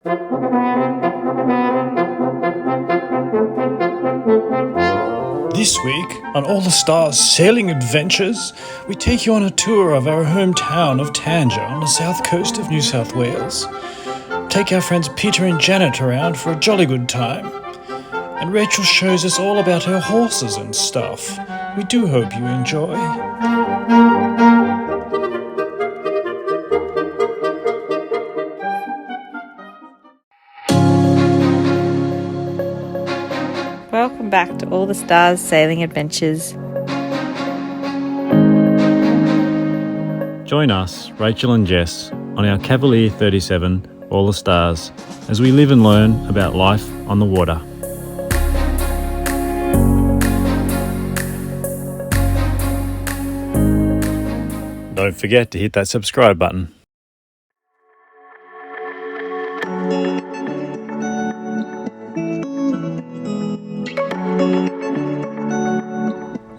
This week, on All the Stars Sailing Adventures, we take you on a tour of our hometown of Tanja on the south coast of New South Wales. Take our friends Peter and Janet around for a jolly good time. And Rachel shows us all about her horses and stuff. We do hope you enjoy. Welcome back to All the Stars Sailing Adventures. Join us, Rachel and Jess, on our Cavalier 37, All the Stars, as we live and learn about life on the water. Don't forget to hit that subscribe button.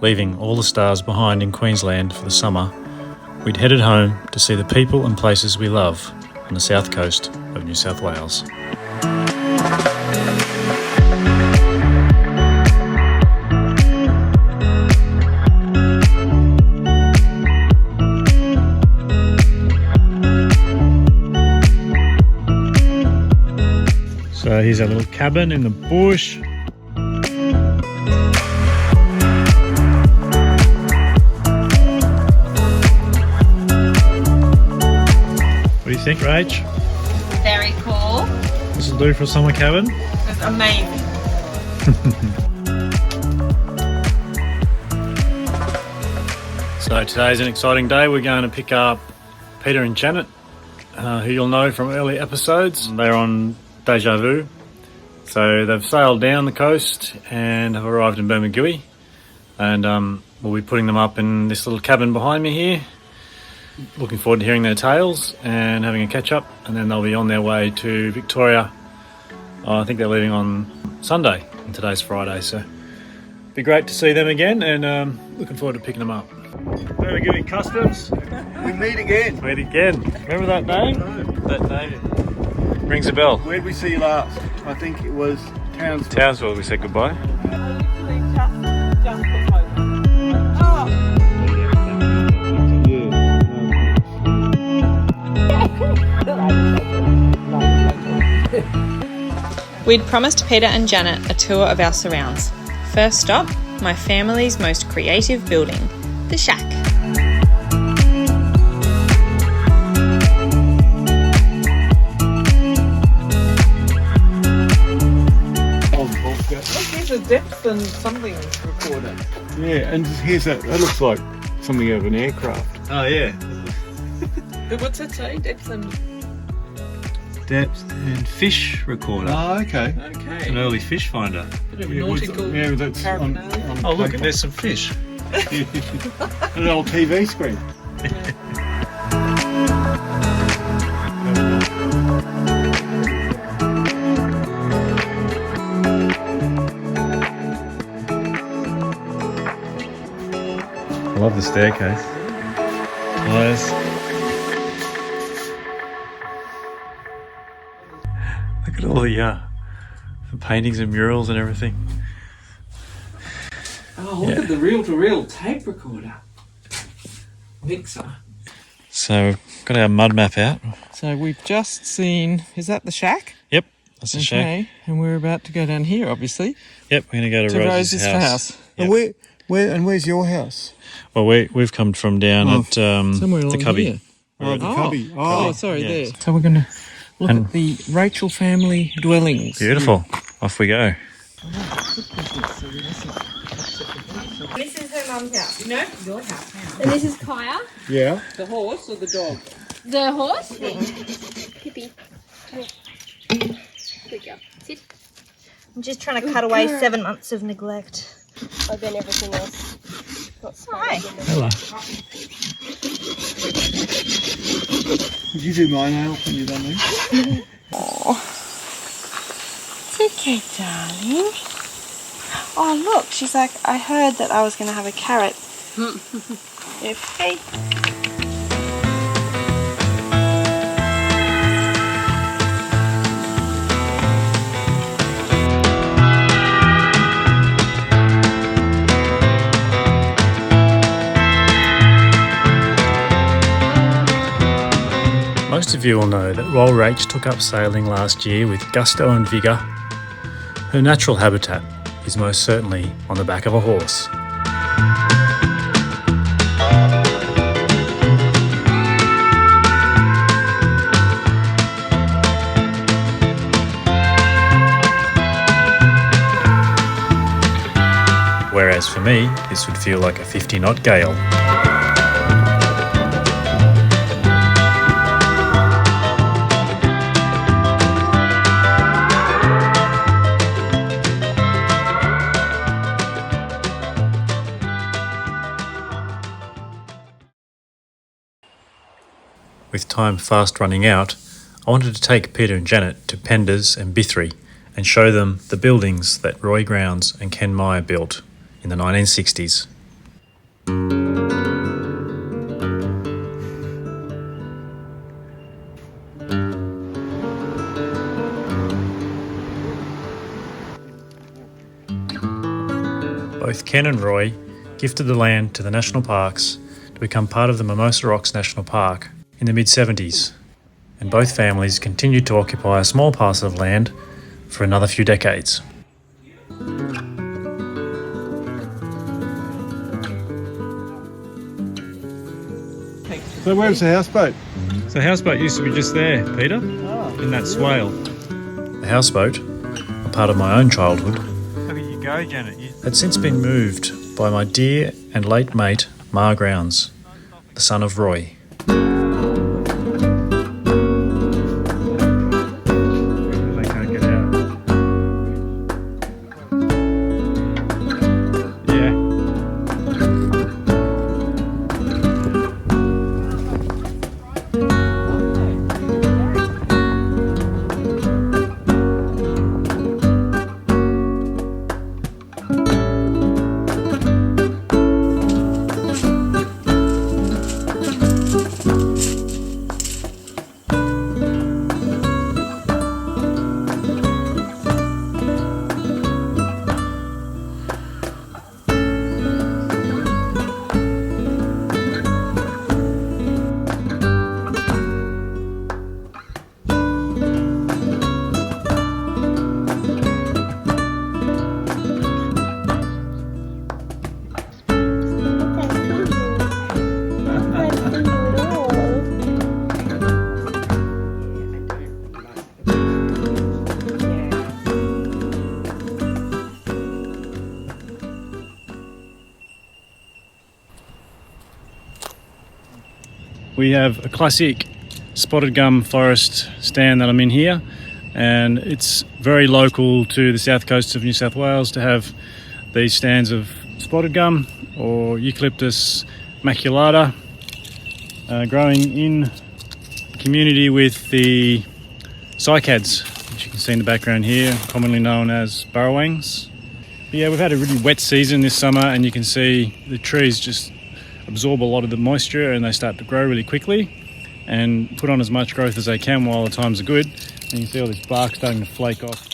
Leaving all the stars behind in Queensland for the summer, we'd headed home to see the people and places we love on the south coast of New South Wales. So here's our little cabin in the bush. What do you think, Rach? Very cool. This will do for a summer cabin? It's amazing. So today's an exciting day. We're going to pick up Peter and Janet, who you'll know from early episodes. They're on Deja Vu. So they've sailed down the coast and have arrived in Bermagui. And we'll be putting them up in this little cabin behind me here. Looking forward to hearing their tales and having a catch up, and then they'll be on their way to Victoria. I think they're leaving on Sunday, and today's Friday, so it'd be great to see them again, and looking forward to picking them up. Bermagui Customs. We meet again. Meet again. Remember that name? That name rings a bell. Where did we see you last? I think it was Townsville. Townsville, we said goodbye. We'd promised Peter and Janet a tour of our surrounds. First stop, my family's most creative building, the shack. Here's a depth and something recorder. Yeah, and here's that looks like something out of an aircraft. Oh yeah. What's it say? Depth and... Depth and fish recorder. Oh, okay. Okay. An early fish finder. Bit of nautical Yeah, that's on paraphernalia. Oh look, paper. there's some fish. An old TV screen. I love the staircase. Nice. Look at all the paintings and murals and everything. Oh, look at the reel-to-reel tape recorder. Mixer. So we've got our mud map out. So we've just seen... Is that the shack? Yep, that's the shack. Okay, and we're about to go down here, obviously. Yep, we're going to go to Rose's house. And Yep. where's your house? Well, we've come from down at Somewhere the along cubby. here. Oh, the cubby. Oh, sorry, Yeah. there. So we're going to look And- at the Rachel family dwellings. Beautiful. Off we go. This is her mum's house. No, your house now. And this is Kaya. Yeah. The horse or the dog? The horse. Hippie. Good girl. Sit. I'm just trying to cut away 7 months of neglect. I've done everything else. Hi. Hello. Did you do my nails when you done these? It's okay, darling. Oh, look, she's like, I heard that I was going to have a carrot. Okay. of you will know that while Rach took up sailing last year with gusto and vigour, her natural habitat is most certainly on the back of a horse. Whereas for me, this would feel like a 50-knot gale. With time fast running out, I wanted to take Peter and Janet to Penders and Bithry and show them the buildings that Roy Grounds and Ken Meyer built in the 1960s. Both Ken and Roy gifted the land to the national parks to become part of the Mimosa Rocks National Park in the mid-70s, and both families continued to occupy a small parcel of land for another few decades. So where's the houseboat? So the houseboat used to be just there, Peter, in that swale. The houseboat, a part of my own childhood, Look at you go, Janet. had since been moved by my dear and late mate, Ma Grounds, the son of Roy. They can't get out. Yeah. We have a classic spotted gum forest stand that I'm in here, and it's very local to the south coast of New South Wales to have these stands of spotted gum or Eucalyptus maculata growing in community with the cycads, which you can see in the background here, commonly known as burrowangs. But yeah, we've had a really wet season this summer, and you can see the trees just absorb a lot of the moisture and they start to grow really quickly and put on as much growth as they can while the times are good. And you can see all this bark starting to flake off.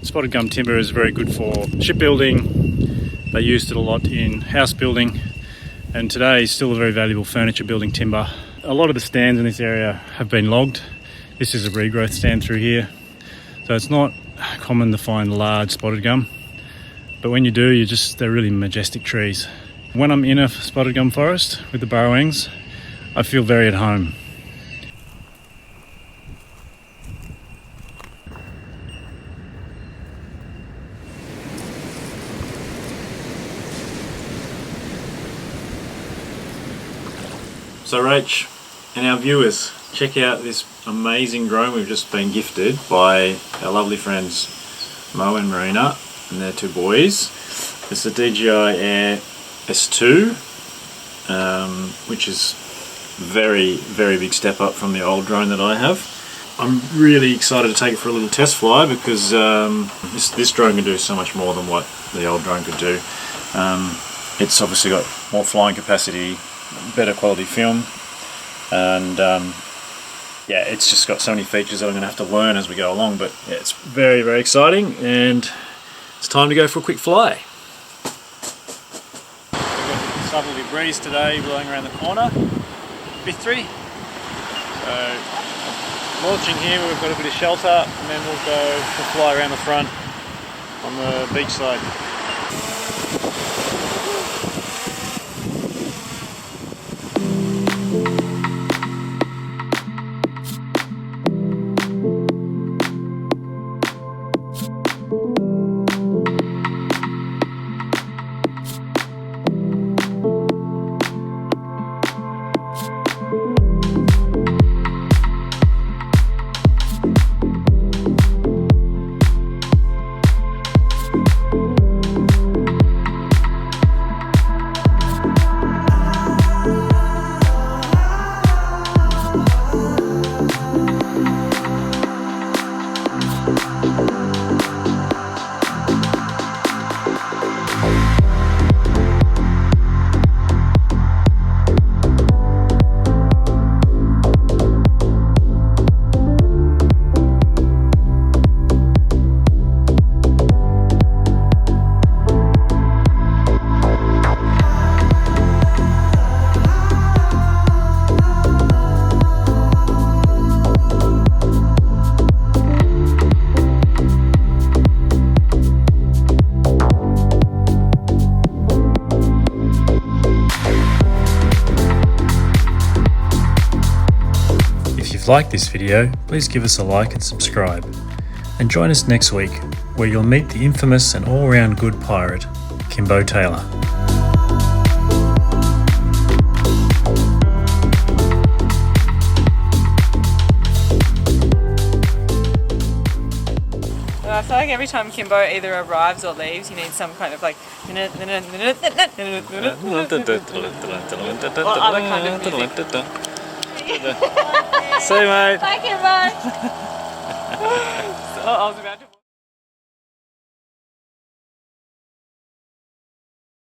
Spotted gum timber is very good for shipbuilding. They used it a lot in house building, and today is still a very valuable furniture building timber. A lot of the stands in this area have been logged. This is a regrowth stand through here, so it's not common to find large spotted gum, but when you do, they're really majestic trees. When I'm in a spotted gum forest with the burrowangs, I feel very at home. So Rach and our viewers, check out this amazing drone we've just been gifted by our lovely friends Mo and Marina and their two boys. It's the DJI Air S2, which is very, very big step up from the old drone that I have. I'm really excited to take it for a little test fly because this drone can do so much more than what the old drone could do. It's obviously got more flying capacity, better quality film, and yeah, it's just got so many features that I'm going to have to learn as we go along, but yeah, it's very, very exciting, and it's time to go for a quick fly. Southerly breeze today blowing around the corner, Bithry. So Launching here, we've got a bit of shelter, and then we'll fly around the front on the beach side. If you've liked this video, please give us a like and subscribe. And join us next week, where you'll meet the infamous and all-round good pirate, Kimbo Taylor. I feel like every time Kimbo either arrives or leaves, he needs some kind of like or other kind of music. See you, mate. Bye, Kimbo. I was about to